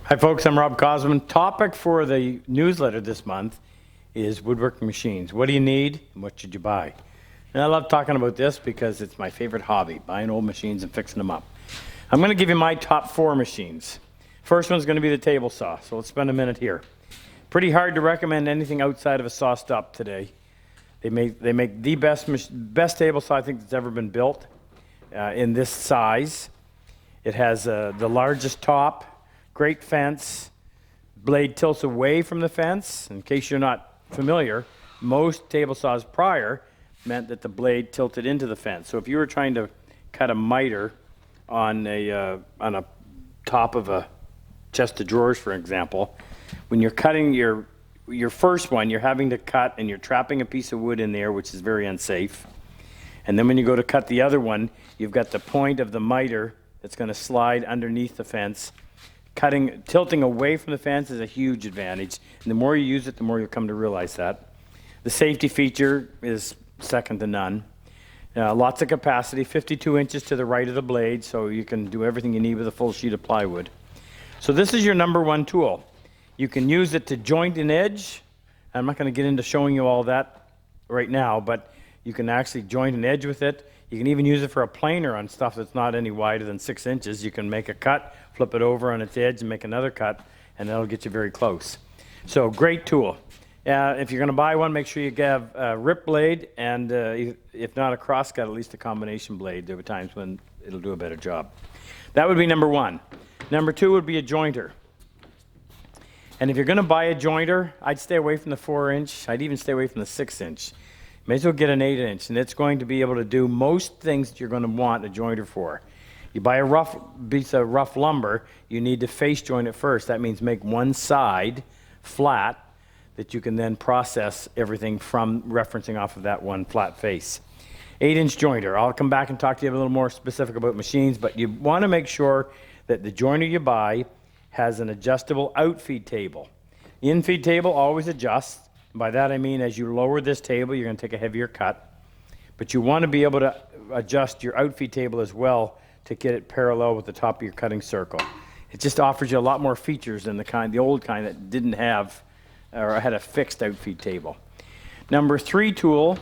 Hi folks, I'm Rob Cosman. Topic for the newsletter this month is woodworking machines. What do you need and what should you buy? And I love talking about this because it's my favorite hobby, buying old machines and fixing them up. I'm going to give you my top 4 machines. First one's going to be the table saw, so let's spend a minute here. Pretty hard to recommend anything outside of a saw stop today. They make the best table saw I think that's ever been built in this size. It has the largest top, great fence, blade tilts away from the fence. In case you're not familiar, most table saws prior meant that the blade tilted into the fence. So if you were trying to cut a miter on a top of a chest of drawers, for example, when you're cutting your first one, you're having to cut and you're trapping a piece of wood in there, which is very unsafe. And then when you go to cut the other one, you've got the point of the miter that's going to slide underneath the fence. Tilting away from the fence is a huge advantage. And the more you use it, the more you'll come to realize that. The safety feature is second to none. Lots of capacity, 52 inches to the right of the blade, so you can do everything you need with a full sheet of plywood. So this is your number one tool. You can use it to joint an edge. I'm not going to get into showing you all that right now, but you can actually joint an edge with it. You can even use it for a planer on stuff that's not any wider than 6 inches. You can make a cut, flip it over on its edge and make another cut, and that'll get you very close. So great tool. If you're going to buy one, make sure you have a rip blade and if not a crosscut, at least a combination blade. There are times when it'll do a better job. That would be number one. Number two would be a jointer. And if you're going to buy a jointer, I'd stay away from the 4-inch. I'd even stay away from the 6-inch. May as well get an 8-inch, and it's going to be able to do most things that you're going to want a jointer for. You buy a rough piece of rough lumber, you need to face joint it first. That means make one side flat that you can then process everything from, referencing off of that one flat face. 8-inch jointer. I'll come back and talk to you a little more specific about machines, but you want to make sure that the jointer you buy has an adjustable outfeed table. The infeed table always adjusts. By that I mean as you lower this table, you're going to take a heavier cut. But you want to be able to adjust your outfeed table as well to get it parallel with the top of your cutting circle. It just offers you a lot more features than the old kind that didn't have or had a fixed outfeed table. Number 3 tool,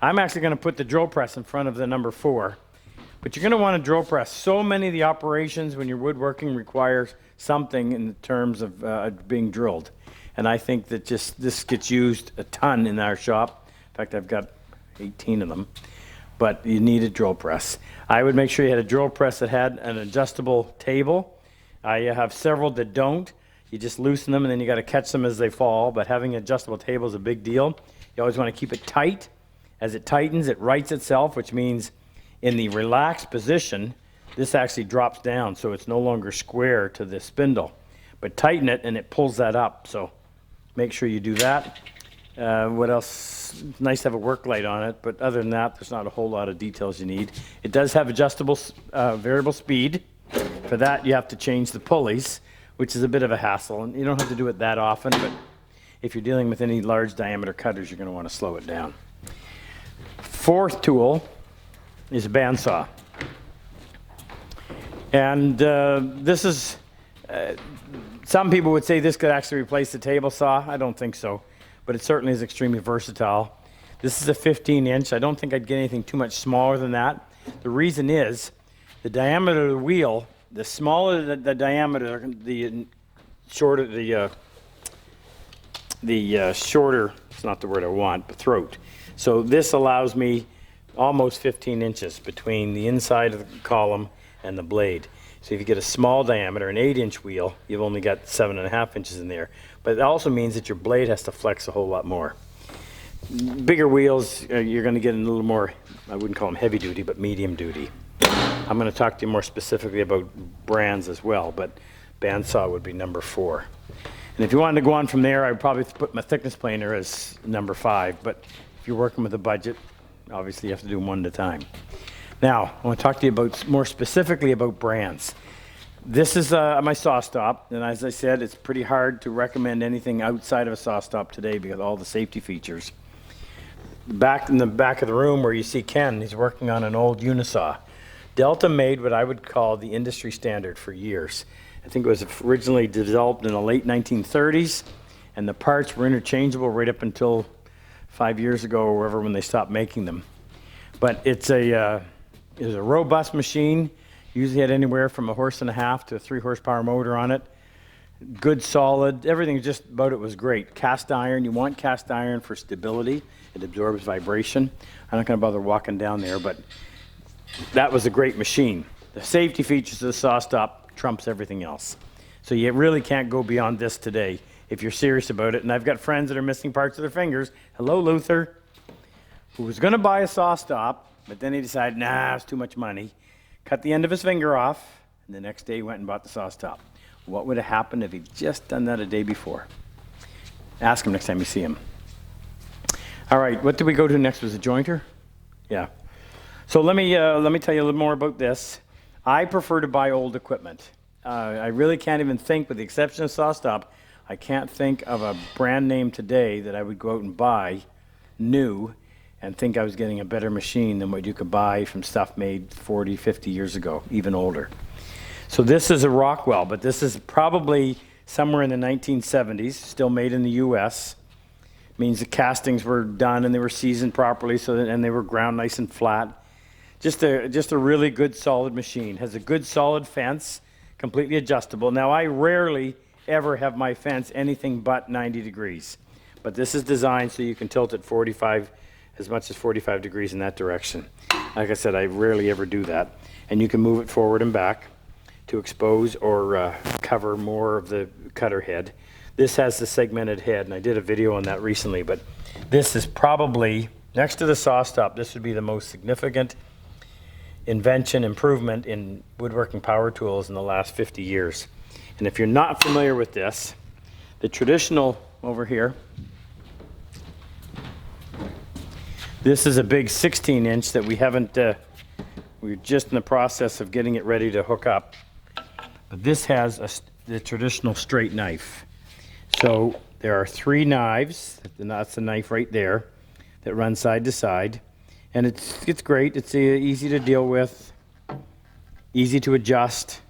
I'm actually going to put the drill press in front of the number 4. But you're going to want to drill press. So many of the operations when you're woodworking require something in terms of being drilled. And I think that this gets used a ton in our shop. In fact, I've got 18 of them. But you need a drill press. I would make sure you had a drill press that had an adjustable table. I have several that don't. You just loosen them and then you got to catch them as they fall. But having an adjustable table is a big deal. You always want to keep it tight. As it tightens, it rights itself, which means in the relaxed position, this actually drops down, so it's no longer square to the spindle. But tighten it and it pulls that up. So make sure you do that. What else? It's nice to have a work light on it, but other than that, there's not a whole lot of details you need. It does have adjustable variable speed. For that, you have to change the pulleys, which is a bit of a hassle. And you don't have to do it that often, but if you're dealing with any large diameter cutters, you're going to want to slow it down. 4th tool is a bandsaw. And this is, some people would say this could actually replace the table saw. I don't think so, but it certainly is extremely versatile. This is a 15-inch. I don't think I'd get anything too much smaller than that. The reason is the diameter of the wheel, the smaller the diameter, the shorter shorter, it's not the word I want, but throat. So this allows me almost 15 inches between the inside of the column and the blade. So if you get a small diameter, an 8-inch wheel, you've only got 7.5 inches in there. But it also means that your blade has to flex a whole lot more. Bigger wheels, you're going to get a little more, I wouldn't call them heavy duty, but medium duty. I'm going to talk to you more specifically about brands as well, but bandsaw would be number 4. And if you wanted to go on from there, I would probably put my thickness planer as number 5. But if you're working with a budget, obviously you have to do them one at a time. Now, I want to talk to you about more specifically about brands. This is my saw stop, and as I said, it's pretty hard to recommend anything outside of a saw stop today because of all the safety features. Back in the back of the room where you see Ken, he's working on an old unisaw. Delta made what I would call the industry standard for years. I think it was originally developed in the late 1930s, and the parts were interchangeable right up until 5 years ago or wherever when they stopped making them. But it's a robust machine. Usually had anywhere from 1.5 horses to a 3 horsepower motor on it. Good, solid, everything just about it was great. Cast iron, you want cast iron for stability. It absorbs vibration. I'm not going to bother walking down there, but that was a great machine. The safety features of the saw stop trumps everything else. So you really can't go beyond this today if you're serious about it. And I've got friends that are missing parts of their fingers. Hello, Luther, who was going to buy a saw stop, but then he decided, nah, it's too much money. Cut the end of his finger off, and the next day he went and bought the saw stop. What would have happened if he'd just done that a day before? Ask him next time you see him. All right, what did we go to next? Was a jointer? Yeah. So let me tell you a little more about this. I prefer to buy old equipment. I really can't even think, with the exception of saw stop, I can't think of a brand name today that I would go out and buy new and think I was getting a better machine than what you could buy from stuff made 40, 50 years ago, even older. So this is a Rockwell, but this is probably somewhere in the 1970s, still made in the U.S. Means the castings were done and they were seasoned properly, and they were ground nice and flat. Just a really good, solid machine. Has a good, solid fence, completely adjustable. Now, I rarely ever have my fence anything but 90 degrees, but this is designed so you can tilt it 45, as much as 45 degrees in that direction. Like I said, I rarely ever do that. And you can move it forward and back to expose or cover more of the cutter head. This has the segmented head, and I did a video on that recently, but this is probably, next to the saw stop, this would be the most significant invention, improvement in woodworking power tools in the last 50 years. And if you're not familiar with this, the traditional over here, this is a big 16-inch that we haven't, we're just in the process of getting it ready to hook up. But this has the traditional straight knife. So there are 3 knives, that's the knife right there, that run side to side. And it's great, it's easy to deal with, easy to adjust,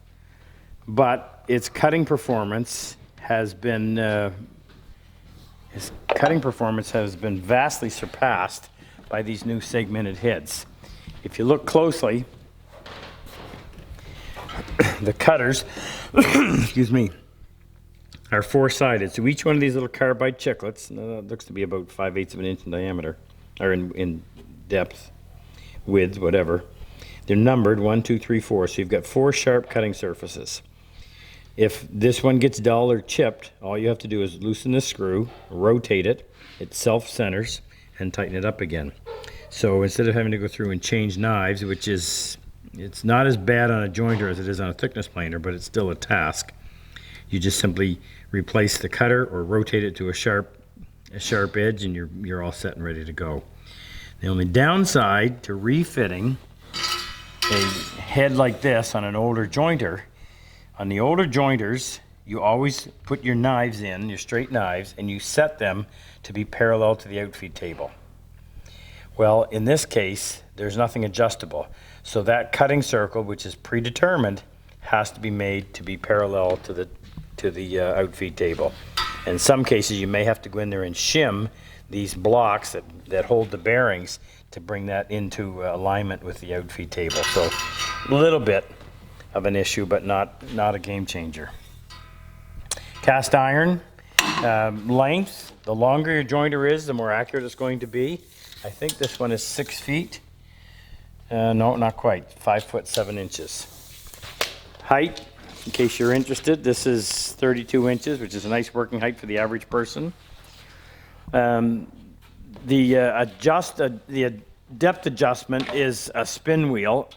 but its cutting performance has been, vastly surpassed by these new segmented heads. If you look closely, the cutters, excuse me, are 4-sided. So each one of these little carbide chiclets, looks to be about 5/8 of an inch in diameter, or in depth, width, whatever. They're numbered 1, 2, 3, 4. So you've got 4 sharp cutting surfaces. If this one gets dull or chipped, all you have to do is loosen the screw, rotate it, it self-centers, and tighten it up again. So instead of having to go through and change knives, which is, it's not as bad on a jointer as it is on a thickness planer, but it's still a task. You just simply replace the cutter or rotate it to a sharp edge, and you're all set and ready to go. The only downside to refitting a head like this on an older jointer, on the older jointers, you always put your knives in, your straight knives, and you set them to be parallel to the outfeed table. Well, in this case, there's nothing adjustable. So that cutting circle, which is predetermined, has to be made to be parallel to the outfeed table. In some cases, you may have to go in there and shim these blocks that hold the bearings to bring that into alignment with the outfeed table. So a little bit of an issue, but not a game changer. Cast iron, length, the longer your jointer is, the more accurate it's going to be. I think this one is 6 feet. No, not quite, 5 foot 7 inches. Height, in case you're interested, this is 32 inches, which is a nice working height for the average person. The depth adjustment is a spin wheel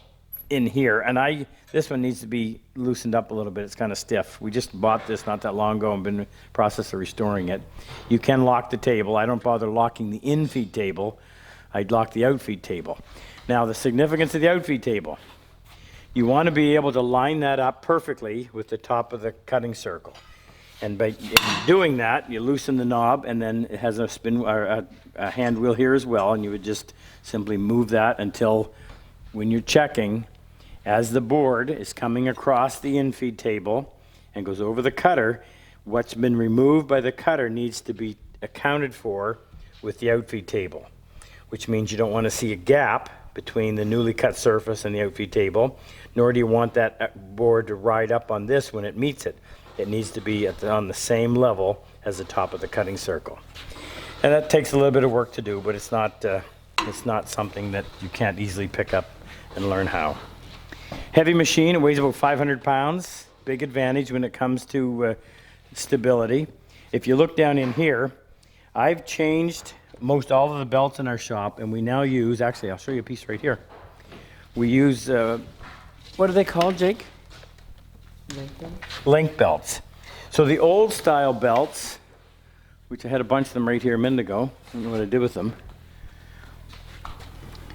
in here, and this one needs to be loosened up a little bit. It's kind of stiff. We just bought this not that long ago and been in the process of restoring it. You can lock the table. I don't bother locking the in-feed table. I'd lock the outfeed table. Now, the significance of the outfeed table. You want to be able to line that up perfectly with the top of the cutting circle. And by doing that, you loosen the knob, and then it has a spin or a hand wheel here as well, and you would just simply move that until when you're checking, as the board is coming across the in-feed table and goes over the cutter. What's been removed by the cutter needs to be accounted for with the outfeed table, which means you don't want to see a gap between the newly cut surface and the outfeed table, nor do you want that board to ride up on this when it meets it. It needs to be on the same level as the top of the cutting circle. And that takes a little bit of work to do, but it's not something that you can't easily pick up and learn how. Heavy machine, it weighs about 500 pounds. Big advantage when it comes to stability. If you look down in here, I've changed most all of the belts in our shop, and we now use, actually I'll show you a piece right here. We use, what are they called, Jake? Link belts. So the old style belts, which I had a bunch of them right here a minute ago. I don't know what I did with them.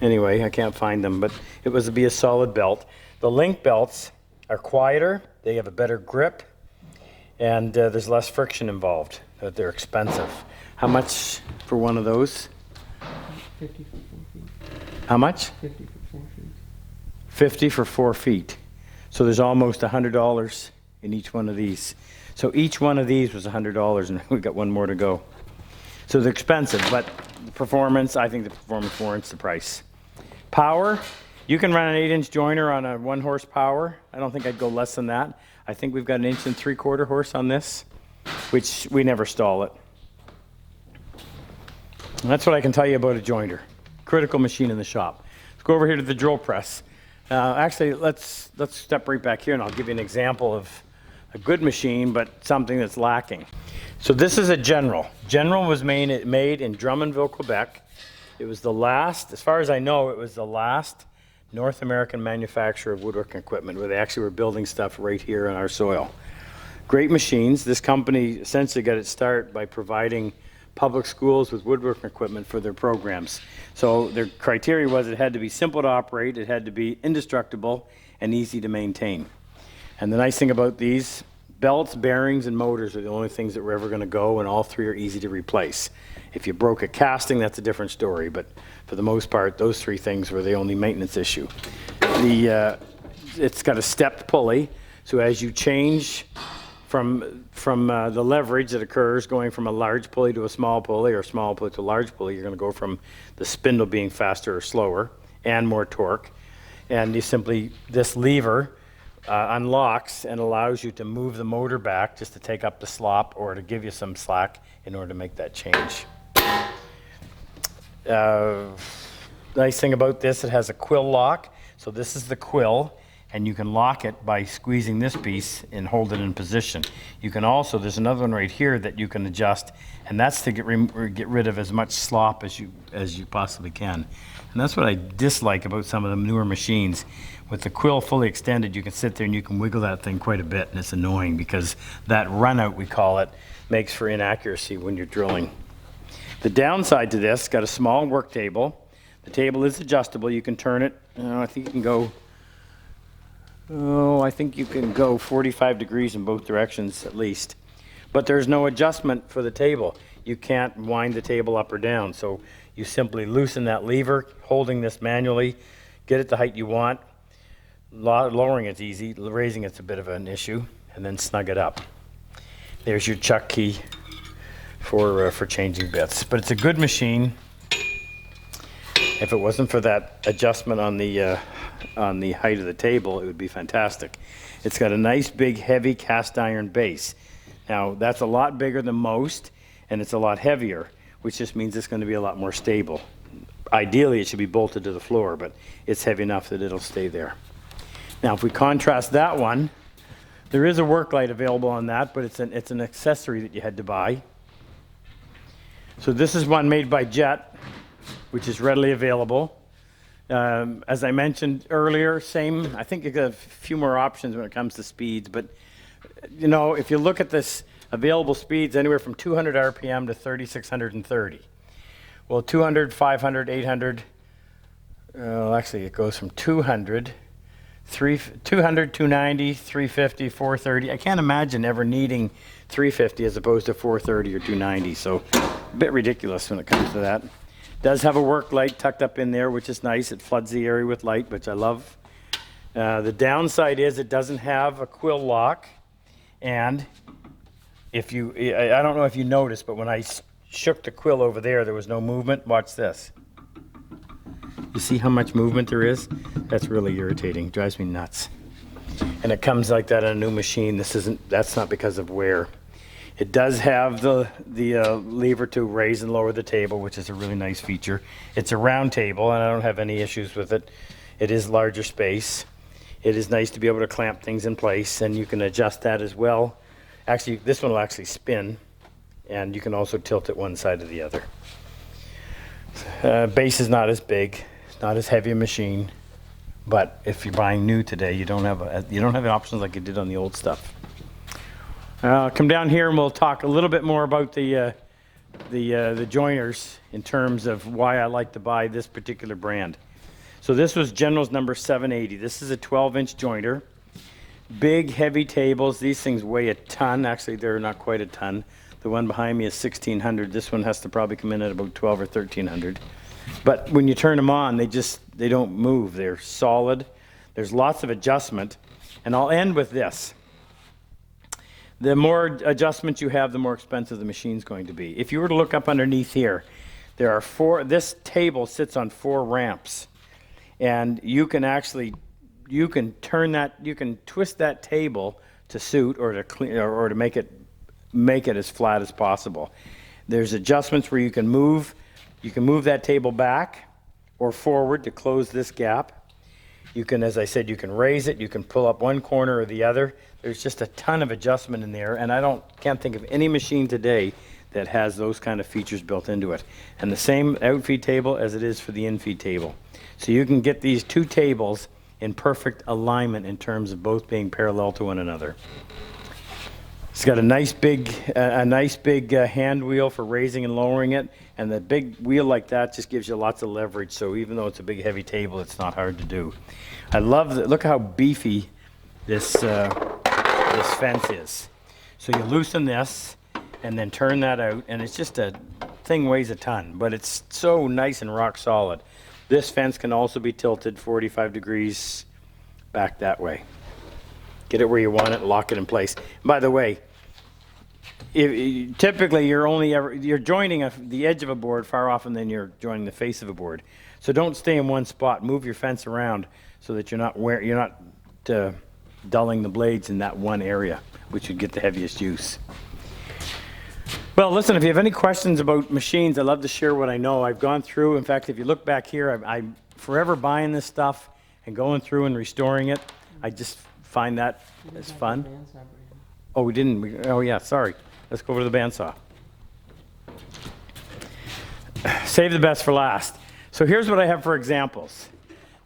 Anyway, I can't find them, but it was to be a solid belt. The link belts are quieter, they have a better grip, and there's less friction involved. They're expensive. How much for one of those? 50 for 4 feet. How much? 50 for 4 feet. 50 for 4 feet. So there's almost $100 in each one of these. So each one of these was $100, and we've got one more to go. So they're expensive, but the performance, I think the performance warrants the price. Power, you can run an 8-inch joiner on a 1 horsepower. I don't think I'd go less than that. I think we've got an 1 3/4 horse on this, which we never stall it. And that's what I can tell you about a jointer. Critical machine in the shop. Let's go over here to the drill press. Actually, let's step right back here, and I'll give you an example of a good machine, but something that's lacking. So this is a General. General was made in Drummondville, Quebec. It was the last, as far as I know, it was the last North American manufacturer of woodworking equipment where they actually were building stuff right here on our soil. Great machines. This company essentially got its start by providing public schools with woodworking equipment for their programs. So their criteria was it had to be simple to operate, it had to be indestructible, and easy to maintain. And the nice thing about these, belts, bearings, and motors are the only things that were ever going to go, and all three are easy to replace. If you broke a casting, that's a different story, but for the most part, those three things were the only maintenance issue. It's got a stepped pulley, so as you change from the leverage that occurs going from a large pulley to a small pulley, or small pulley to a large pulley, you're going to go from the spindle being faster or slower and more torque. And you simply, this lever unlocks and allows you to move the motor back just to take up the slop or to give you some slack in order to make that change. Nice thing about this, it has a quill lock. So this is the quill, and you can lock it by squeezing this piece and hold it in position. You can also, there's another one right here that you can adjust, and that's to get rid of as much slop as you possibly can. And that's what I dislike about some of the newer machines. With the quill fully extended, you can sit there and you can wiggle that thing quite a bit, and it's annoying because that run out, we call it, makes for inaccuracy when you're drilling. The downside to this, got a small work table. The table is adjustable. You can turn it. I think you can go 45 degrees in both directions at least. But there's no adjustment for the table. You can't wind the table up or down. So you simply loosen that lever, holding this manually, get it the height you want. Lowering it's easy, raising it's a bit of an issue, and then snug it up. There's your chuck key for changing bits. But it's a good machine. If it wasn't for that adjustment on the height of the table, it would be fantastic. It's got a nice big heavy cast iron base. Now that's a lot bigger than most, and it's a lot heavier, which just means it's going to be a lot more stable. Ideally it should be bolted to the floor, but it's heavy enough that it'll stay there. Now if we contrast that one, there is a work light available on that, but it's an accessory that you had to buy. So this is one made by Jet, which is readily available. As I mentioned earlier, same, I think you got a few more options when it comes to speeds, but you know, if you look at this available speeds, anywhere from 200 RPM to 3,630. Well, 200, 500, 800, actually it goes from 200, 290, 350, 430. I can't imagine ever needing 350 as opposed to 430 or 290, so a bit ridiculous when it comes to that. Does have a work light tucked up in there, which is nice. It floods the area with light, which I love. The downside is it doesn't have a quill lock, And if you, I don't know if you noticed, but when I shook the quill over there was no movement. Watch this. You see how much movement there is? That's really irritating. Drives me nuts. And it comes like that on a new machine. That's not because of wear. It does have the lever to raise and lower the table, which is a really nice feature. It's a round table, and I don't have any issues with it. It is larger space. It is nice to be able to clamp things in place, and you can adjust that as well. Actually, this one will actually spin, and you can also tilt it one side or the other. Base is not as big. It's not as heavy a machine, but if you're buying new today, you don't have options like you did on the old stuff. Come down here and we'll talk a little bit more about the joiners in terms of why I like to buy this particular brand. So this was General's number 780. This is a 12-inch joiner. Big, heavy tables. These things weigh a ton. Actually, they're not quite a ton. The one behind me is 1,600. This one has to probably come in at about 12 or 1,300. But when you turn them on, they don't move. They're solid. There's lots of adjustment. And I'll end with this. The more adjustments you have, the more expensive the machine's going to be. If you were to look up underneath here, there are this table sits on 4 ramps. And you can twist that table to suit or to clean or to make it as flat as possible. There's adjustments where you can move that table back or forward to close this gap. You can, as I said, you can raise it, you can pull up one corner or the other. There's just a ton of adjustment in there, and can't think of any machine today that has those kind of features built into it. And the same outfeed table as it is for the infeed table. So you can get these 2 tables in perfect alignment in terms of both being parallel to one another. It's got a nice big hand wheel for raising and lowering it, and the big wheel like that just gives you lots of leverage. So even though it's a big heavy table, it's not hard to do. I love look how beefy this fence is. So you loosen this and then turn that out, and it's just thing weighs a ton, but it's so nice and rock solid. This fence can also be tilted 45 degrees back that way. Get it where you want it, lock it in place. By the way, typically you're joining the edge of a board far often than you're joining the face of a board. So don't stay in one spot. Move your fence around so that you're not dulling the blades in that one area, which would get the heaviest use. Well, listen, if you have any questions about machines, I'd love to share what I know. I've gone through, in fact, if you look back here, I'm forever buying this stuff and going through and restoring it. I just find that as fun. Oh, we didn't. Oh, yeah, sorry. Let's go over to the bandsaw. Save the best for last. So here's what I have for examples.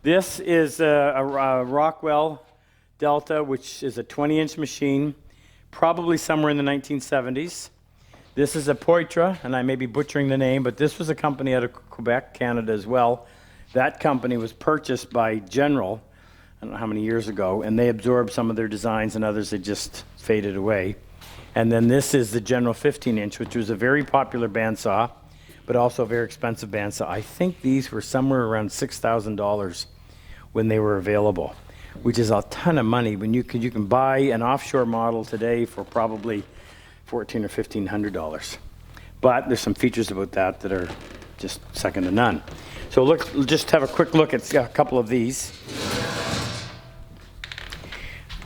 This is a Rockwell Delta, which is a 20-inch machine, probably somewhere in the 1970s. This is a Poitra, and I may be butchering the name, but this was a company out of Quebec, Canada as well. That company was purchased by General, I don't know how many years ago, and they absorbed some of their designs and others that just faded away. And then this is the General 15-inch, which was a very popular bandsaw, but also a very expensive bandsaw. I think these were somewhere around $6,000 when they were available, which is a ton of money. When you can buy an offshore model today for probably $1,400 or $1,500. But there's some features about that that are just second to none. So look, just have a quick look at a couple of these.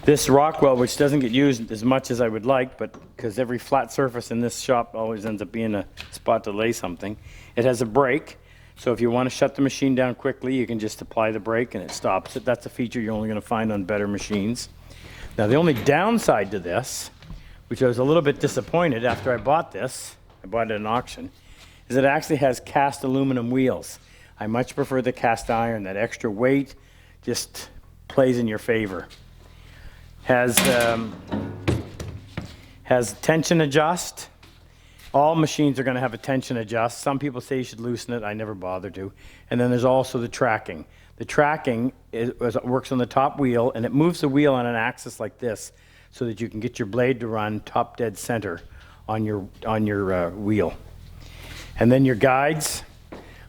This Rockwell, which doesn't get used as much as I would like, but because every flat surface in this shop always ends up being a spot to lay something. It has a brake, so if you want to shut the machine down quickly, you can just apply the brake and it stops it. That's a feature you're only going to find on better machines. Now the only downside to this, which I was a little bit disappointed after I bought this, I bought it at an auction, is it actually has cast aluminum wheels. I much prefer the cast iron. That extra weight just plays in your favor. Has tension adjust. All machines are going to have a tension adjust. Some people say you should loosen it. I never bother to. And then there's also the tracking. The tracking works on the top wheel, and it moves the wheel on an axis like this so that you can get your blade to run top dead center on your wheel. And then your guides.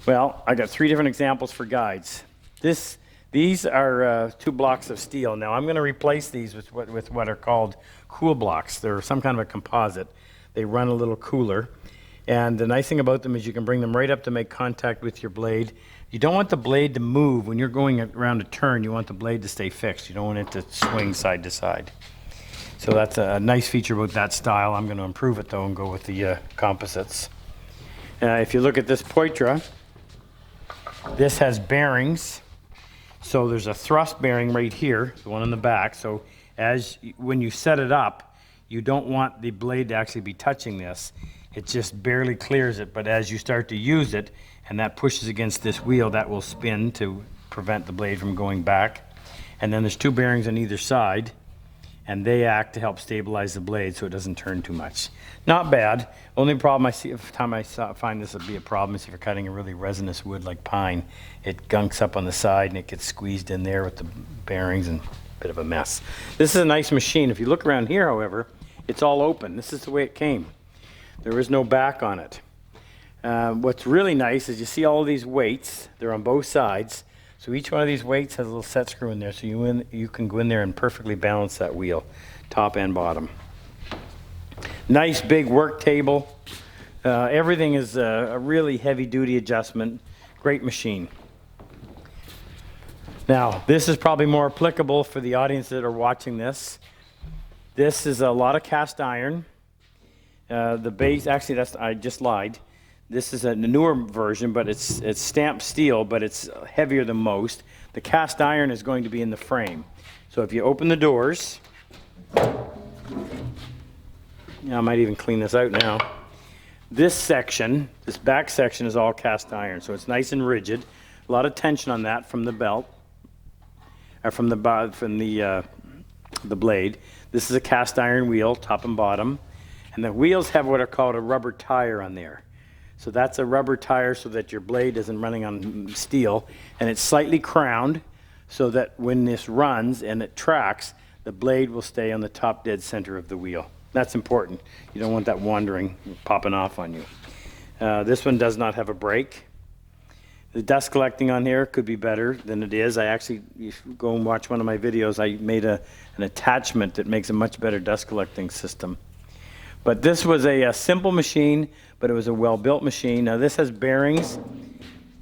Well, I got 3 different examples for guides. These are 2 blocks of steel. Now I'm going to replace these with what are called cool blocks. They're some kind of a composite. They run a little cooler. And the nice thing about them is you can bring them right up to make contact with your blade. You don't want the blade to move. When you're going around a turn, you want the blade to stay fixed. You don't want it to swing side to side. So that's a nice feature about that style. I'm going to improve it though and go with the composites. If you look at this Poitra, this has bearings. So there's a thrust bearing right here, the one in the back. So when you set it up, you don't want the blade to actually be touching this. It just barely clears it, but as you start to use it and that pushes against this wheel, that will spin to prevent the blade from going back. And then there's two bearings on either side, and they act to help stabilize the blade so it doesn't turn too much. Not bad. Only problem I see, every time I find this would be a problem, is if you're cutting a really resinous wood like pine, it gunks up on the side and it gets squeezed in there with the bearings and a bit of a mess. This is a nice machine. If you look around here, however, it's all open. This is the way it came. There is no back on it. What's really nice is you see all of these weights. They're on both sides. So each one of these weights has a little set screw in there, so you can go in there and perfectly balance that wheel, top and bottom. Nice big work table. Everything is a really heavy-duty adjustment. Great machine. Now, this is probably more applicable for the audience that are watching this. This is a lot of cast iron. The base, actually, I just lied. This is a newer version, but it's stamped steel, but it's heavier than most. The cast iron is going to be in the frame. So if you open the doors, I might even clean this out now. This section, this back section, is all cast iron, so it's nice and rigid. A lot of tension on that from the belt, or from the blade. This is a cast iron wheel, top and bottom. And the wheels have what are called a rubber tire on there. So that's a rubber tire so that your blade isn't running on steel. And it's slightly crowned so that when this runs and it tracks, the blade will stay on the top dead center of the wheel. That's important. You don't want that wandering, popping off on you. This one does not have a brake. The dust collecting on here could be better than it is. I actually, if you go and watch one of my videos, I made an attachment that makes a much better dust collecting system. But this was a simple machine, but it was a well-built machine. Now this has bearings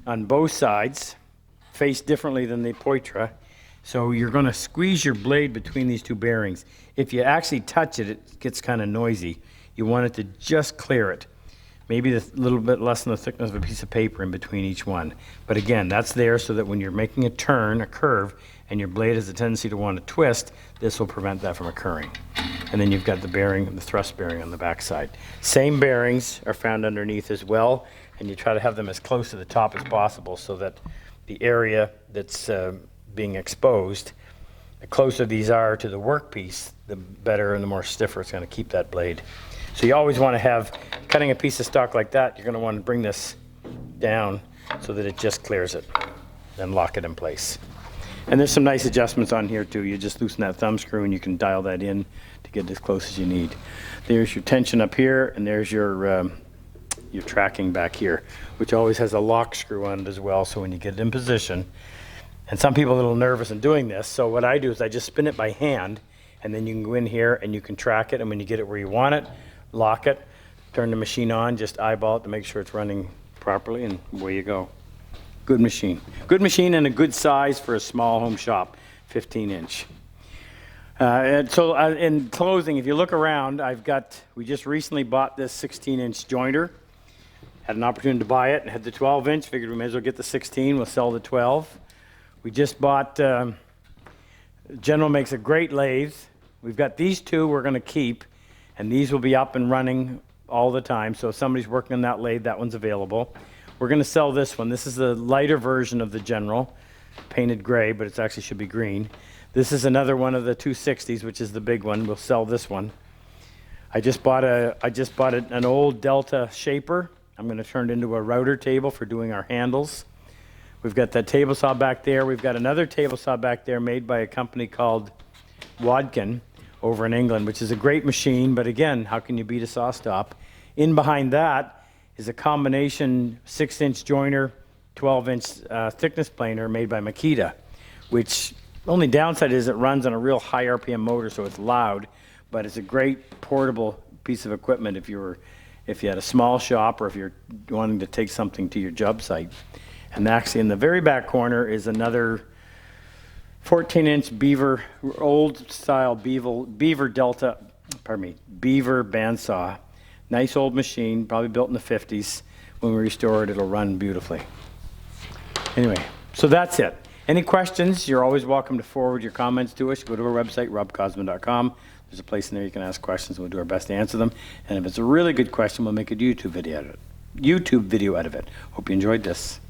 on both sides, faced differently than the Poitra. So you're going to squeeze your blade between these two bearings. If you actually touch it, it gets kind of noisy. You want it to just clear it. Maybe a little bit less than the thickness of a piece of paper in between each one. But again, that's there so that when you're making a turn, a curve, and your blade has a tendency to want to twist, this will prevent that from occurring. And then you've got the bearing, the thrust bearing on the back side. Same bearings are found underneath as well, and you try to have them as close to the top as possible so that the area that's being exposed, the closer these are to the workpiece, the better and the more stiffer it's going to keep that blade. So you always want to have, cutting a piece of stock like that, you're going to want to bring this down so that it just clears it, then lock it in place. And there's some nice adjustments on here too. You just loosen that thumb screw and you can dial that in to get as close as you need. There's your tension up here, and there's your tracking back here, which always has a lock screw on it as well, so when you get it in position, and some people are a little nervous in doing this, so what I do is I just spin it by hand, and then you can go in here and you can track it, and when you get it where you want it, lock it, turn the machine on, just eyeball it to make sure it's running properly, and away you go. Good machine. Good machine and a good size for a small home shop, 15-inch. And so in closing, if you look around, we just recently bought this 16-inch jointer. Had an opportunity to buy it and had the 12-inch. Figured we may as well get the 16. We'll sell the 12. We just bought, General makes a great lathe. We've got these two we're going to keep, and these will be up and running all the time. So if somebody's working on that lathe, that one's available. We're going to sell this one. This is the lighter version of the General, painted gray, but it actually should be green. This is another one of the 260s, which is the big one. We'll sell this one. I just bought an old Delta shaper. I'm going to turn it into a router table for doing our handles. We've got that table saw back there. We've got another table saw back there made by a company called Woodworking over in England, which is a great machine, but again, how can you beat a saw stop? In behind that is a combination 6-inch joiner, 12-inch thickness planer made by Makita, which the only downside is it runs on a real high RPM motor, so it's loud, but it's a great portable piece of equipment if you had a small shop or if you're wanting to take something to your job site. And actually in the very back corner is another 14-inch beaver, old style beaver Delta, beaver bandsaw. Nice old machine, probably built in the 50s. When we restore it, it'll run beautifully. Anyway, so that's it. Any questions, you're always welcome to forward your comments to us. Go to our website, RobCosman.com. There's a place in there you can ask questions. We'll do our best to answer them. And if it's a really good question, we'll make a YouTube video out of it. Hope you enjoyed this.